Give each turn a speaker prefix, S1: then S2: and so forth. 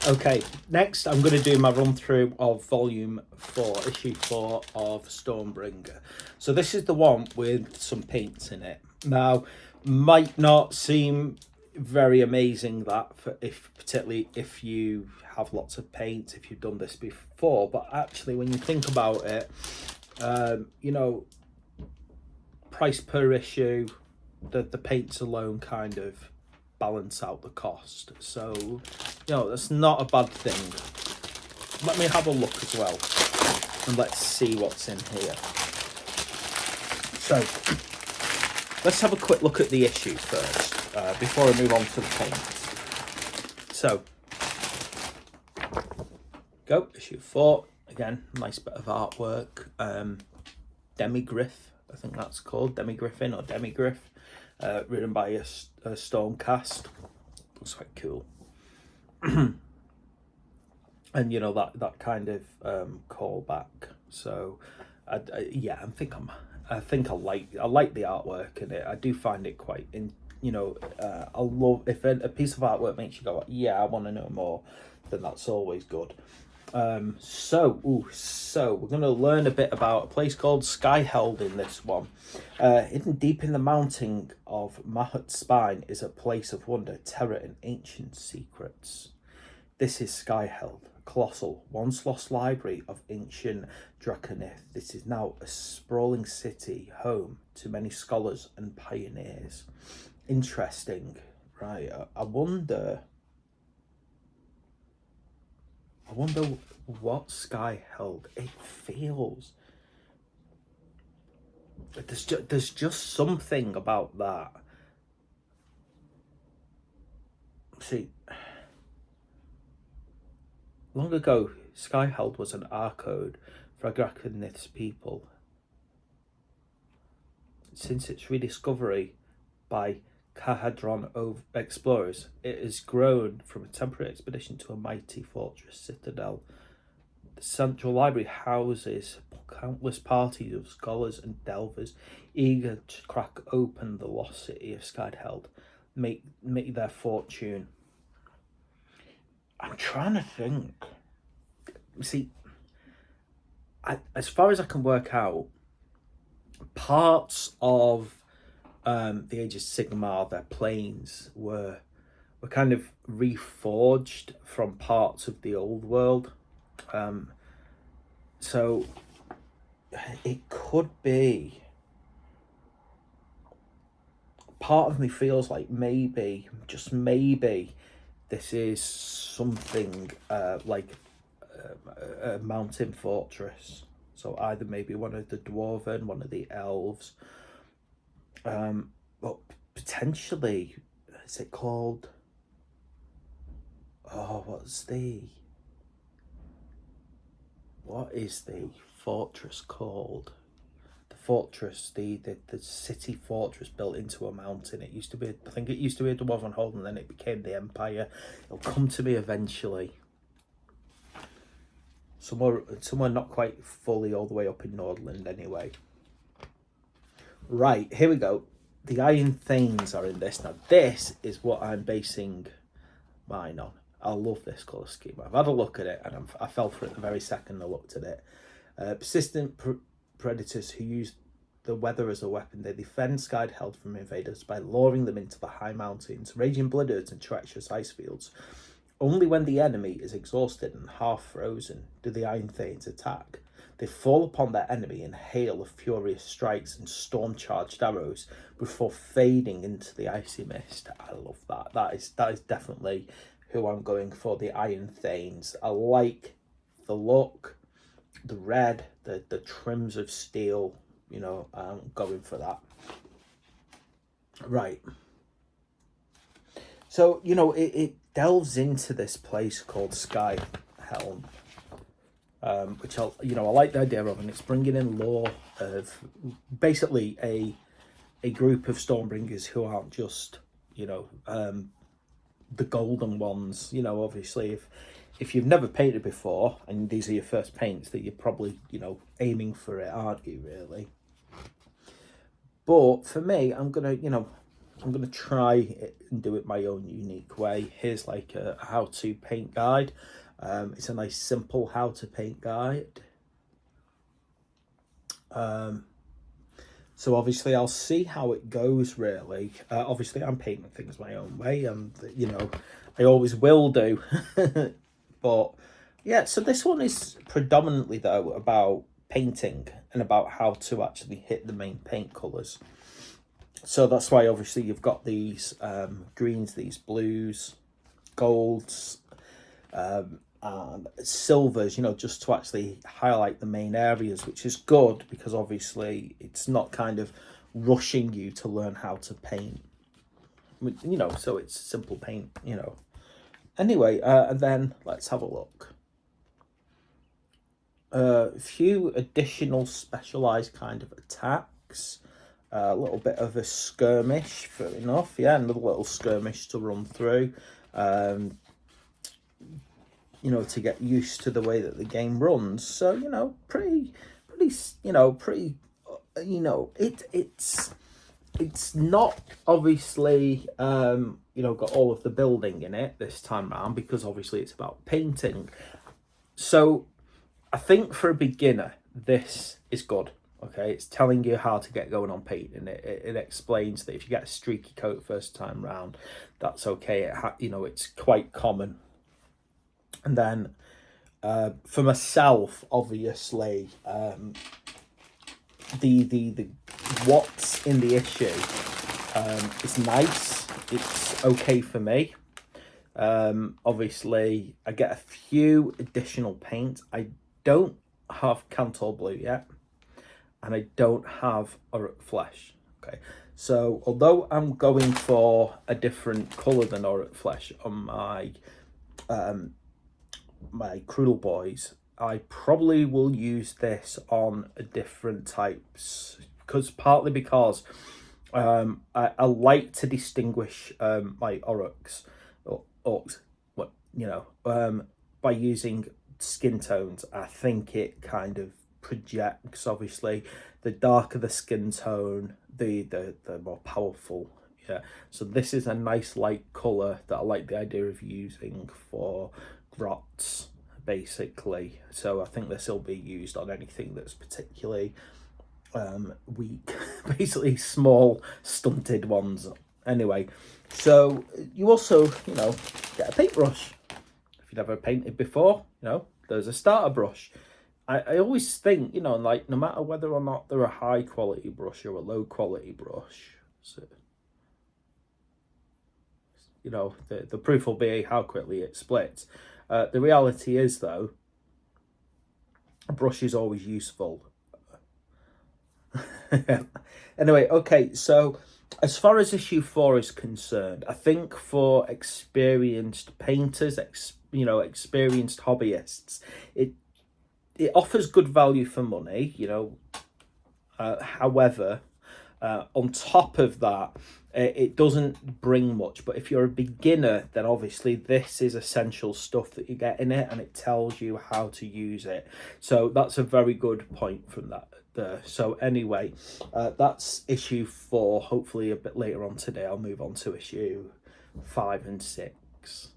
S1: Okay, next I'm going to do my run through of volume 4, issue 4 of Stormbringer. So this is the one with some paints in it. Now, might not seem very amazing that for particularly if you have lots of paints, if you've done this before, but actually when you think about it, you know, price per issue, the paints alone kind of balance out the cost. So, that's not a bad thing. Let me have a look as well, and let's see what's in here. So, let's have a quick look at the issue first, before I move on to the paints. So, go, issue 4. Again, nice bit of artwork. Demigriff, I think that's called, Demigriffin or Demigriff. Written by a Stormcast. Looks quite cool. And that kind of callback. So I think I like the artwork in it. I do find it quite I love if a piece of artwork makes you go, yeah, I want to know more, then that's always good. So we're going to learn a bit about a place called Skyheld in this one. Hidden deep in the mounting of Mahut's spine is a place of wonder, terror, and ancient secrets. This is Skyheld, a colossal, once lost library of ancient Draconith. This is now a sprawling city, home to many scholars and pioneers. Interesting, right? I wonder what Skyheld. It feels there's just something about that. See, long ago, Skyheld was an R-code for Draconith's people. Since its rediscovery by Kahadron explorers, it has grown from a temporary expedition to a mighty fortress citadel. The Central Library houses countless parties of scholars and delvers eager to crack open the lost city of Skyheld, make their fortune. I'm trying to think. See, as far as I can work out, parts of the Age of Sigmar, their planes were kind of reforged from parts of the old world. So it could be, part of me feels like maybe, just maybe, this is something like a mountain fortress. So either maybe one of the dwarven, one of the elves, but potentially, is it called? Oh, what is the fortress called? The fortress, the city fortress built into a mountain. I think it used to be a dwarven hold, and then it became the Empire. It'll come to me eventually. Somewhere not quite fully all the way up in Nordland anyway. Right, here we go. The Iron Thanes are in this. Now, this is what I'm basing mine on. I love this colour scheme. I've had a look at it, and I fell for it the very second I looked at it. Persistent predators who use the weather as a weapon. They defend Skyheld from invaders by luring them into the high mountains, raging blizzards and treacherous ice fields. Only when the enemy is exhausted and half frozen do the Iron Thanes attack. They fall upon their enemy in hail of furious strikes and storm-charged arrows before fading into the icy mist. I love that. That is definitely who I'm going for, the Iron Thanes. I like the look, the red, the trims of steel. I'm going for that. Right. So, it delves into this place called Skyhelm, which I like the idea of, and it's bringing in lore of basically a group of Stormbringers who aren't just, the golden ones. Obviously, if you've never painted before and these are your first paints, that you're probably, aiming for it, aren't you, really? But for me, I'm gonna, I'm going to try it and do it my own unique way. Here's like a how-to paint guide. It's a nice simple how to paint guide. So obviously I'll see how it goes really. Obviously I'm painting things my own way, and you know, I always will do. But yeah, so this one is predominantly though about painting and about how to actually hit the main paint colours. So that's why obviously you've got these greens, these blues, golds, and silvers, you know, just to actually highlight the main areas, which is good because obviously it's not kind of rushing you to learn how to paint, you know, so it's simple paint, you know. Anyway, and then let's have a look. A few additional specialized kind of attacks. A little bit of a skirmish, fair enough. Yeah, another little skirmish to run through. You know, to get used to the way that the game runs. So, you know, pretty, you know, it's not obviously, you know, got all of the building in it this time round because obviously it's about painting. So I think for a beginner, this is good. Okay, it's telling you how to get going on painting. It explains that if you get a streaky coat first time round, that's okay. You know, it's quite common. And then for myself, obviously, the what's in the issue is nice. It's okay for me. Obviously, I get a few additional paints. I don't have Cantor Blue yet, and I don't have Auric Flesh. Okay, so although I'm going for a different colour than Auric Flesh on my my Crudel Boys, I probably will use this on a different types, partly because I like to distinguish my Aurochs or Orcs, what you know, by using skin tones. I think it kind of projects, obviously, the darker the skin tone, the more powerful. Yeah, so this is a nice light color that I like the idea of using for grots, basically. So I think this will be used on anything that's particularly weak, basically small stunted ones. Anyway, so you also, you know, get a paintbrush. If you've never painted before, you know, there's a starter brush. I always think, you know, like, no matter whether or not they're a high quality brush or a low quality brush, so, you know, the proof will be how quickly it splits. The reality is, though, a brush is always useful. Anyway, okay, so as far as issue 4 is concerned, I think for experienced painters, you know, experienced hobbyists, it offers good value for money, you know. However, on top of that, it doesn't bring much. But if you're a beginner, then obviously this is essential stuff that you get in it, and it tells you how to use it. So that's a very good point from that there. So anyway, that's issue 4. Hopefully a bit later on today I'll move on to issue 5 and 6.